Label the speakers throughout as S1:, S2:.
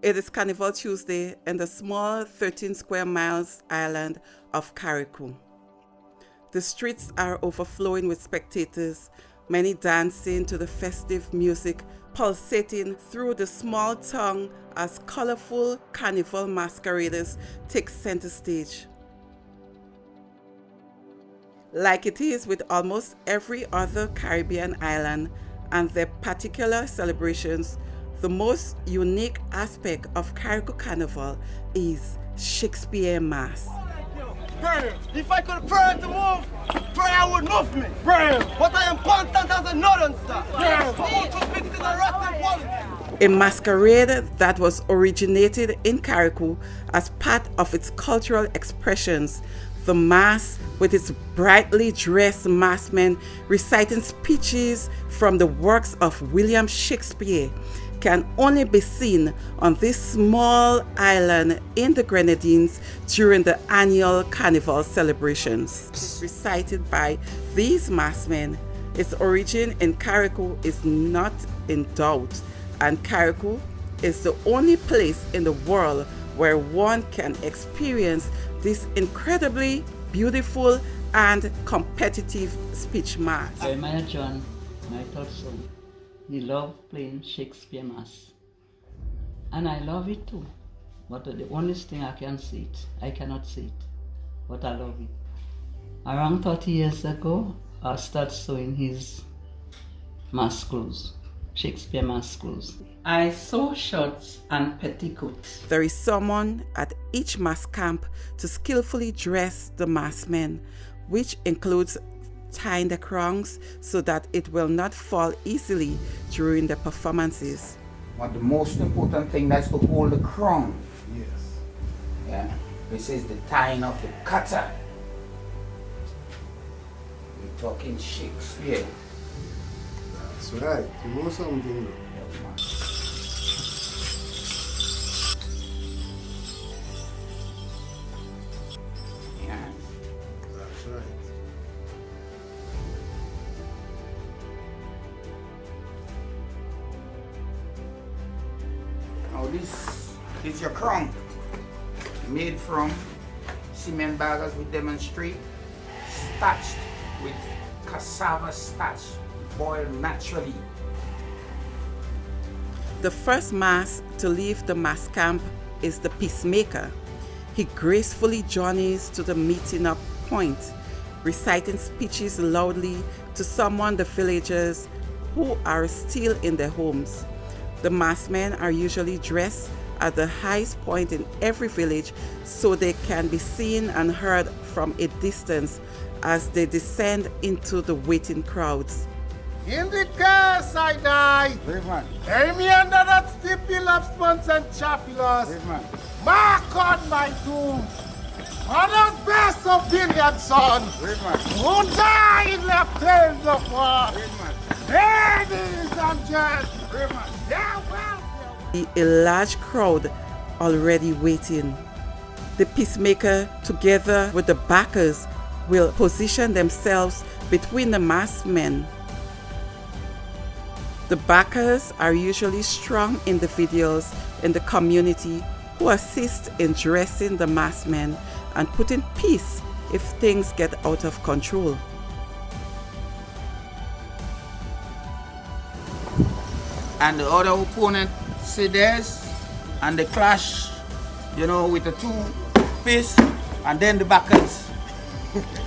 S1: It is Carnival Tuesday in the small 13 square miles island of Carriacou. The streets are overflowing with spectators, many dancing to the festive music pulsating through the small town as colorful carnival masqueraders take center stage. Like it is with almost every other Caribbean island and their particular celebrations, the most unique aspect of Carriacou Carnival is Shakespeare Mas.
S2: Brian, if I could pray to move, prayer would move me. Brian, but I am constant as a northern star. Brian, to fix the rusted quality.
S1: A masquerade that was originated in Carriacou as part of its cultural expressions. The Mas, with its brightly dressed maskmen reciting speeches from the works of William Shakespeare, can only be seen on this small island in the Grenadines during the annual carnival celebrations. Recited by these maskmen, its origin in Carriacou is not in doubt, and Carriacou is the only place in the world where one can experience this incredibly beautiful and competitive speech mass.
S3: Jeremiah John, my third son, he loved playing Shakespeare Mas. And I love it too. But the only thing I cannot see it. But I love it. Around 30 years ago, I started sewing his mask clothes, Shakespeare mask clothes. I sew shorts and petticoats.
S1: There is someone at each mask camp to skillfully dress the maskmen, which includes tying the crowns so that it will not fall easily during the performances.
S4: But the most important thing is to hold the crown.
S5: Yes.
S4: Yeah. This is the tying of the cutter. We're talking Shakespeare.
S5: That's right. You know something.
S4: Yeah.
S5: That's right.
S4: Now this is your crown, made from cement baggers we demonstrate, starched with cassava starch, boiled naturally.
S1: The first mas to leave the mask camp is the peacemaker. He gracefully journeys to the meeting up point, reciting speeches loudly to summon the villagers who are still in their homes. The maskmen are usually dressed at the highest point in every village so they can be seen and heard from a distance as they descend into the waiting crowds.
S2: In the case I die, bury me under that steeple of spons and chapulars. Mark on my tomb. Mother's best of billion son. Who died in left tales of war. Ladies and gentlemen.
S1: A large crowd already waiting. The peacemaker, together with the backers, will position themselves between the masked men. The backers are usually strong individuals in the community who assist in dressing the masked men and putting peace if things get out of control.
S4: And the other opponent sit there and they clash, you know, with the two fists, and then the backers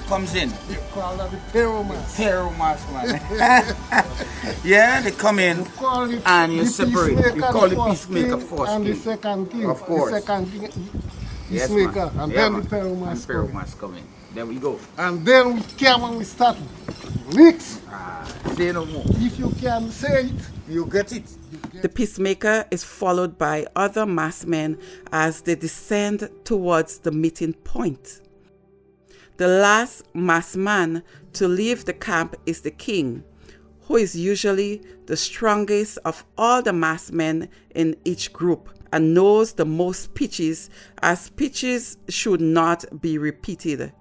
S4: comes in.
S2: You call that the pyromas.
S4: Pyromas, man. Yeah, they come in and you separate. You call the peacemaker first.
S2: And the second king.
S4: Of course.
S2: The second king.
S4: Yes,
S2: Peacemaker.
S4: man.
S2: And
S4: Yeah,
S2: then
S4: man.
S2: the pyromas.
S4: And pyromas come in. There we go.
S2: And then we come and we start mix.
S4: Say no more.
S2: If you can say it,
S4: You get it.
S1: The peacemaker is followed by other maskmen as they descend towards the meeting point. The last maskman to leave the camp is the king, who is usually the strongest of all the maskmen in each group and knows the most pitches, as pitches should not be repeated.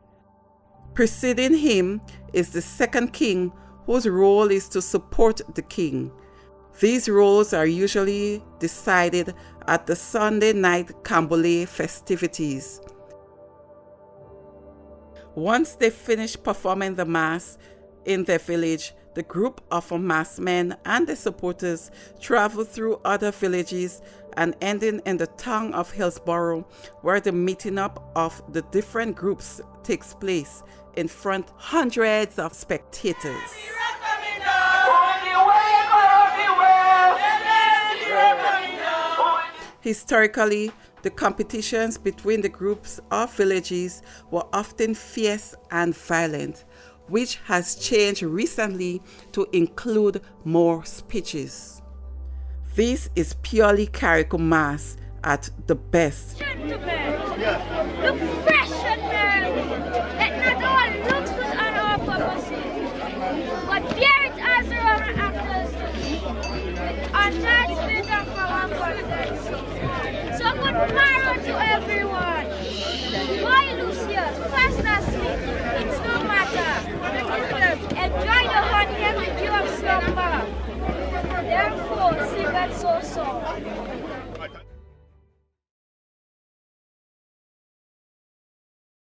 S1: Preceding him is the second king, whose role is to support the king. These roles are usually decided at the Sunday night Cambole festivities. Once they finish performing the Mass in their village, the group of massmen and their supporters travel through other villages and ending in the town of Hillsborough, where the meeting up of the different groups takes place in front of hundreds of spectators. Historically, the competitions between the groups of villages were often fierce and violent, which has changed recently to include more speeches. This is purely Carriacou Mass at the best.
S6: Gentlemen, look fresh and merry. Let not all looks put on our purposes, but bear it as our actors with untouched spirit and from our confidence. So good morrow to everyone. Boy Lucius, fast asleep, it's no matter. Enjoy the honey and the dew of snow.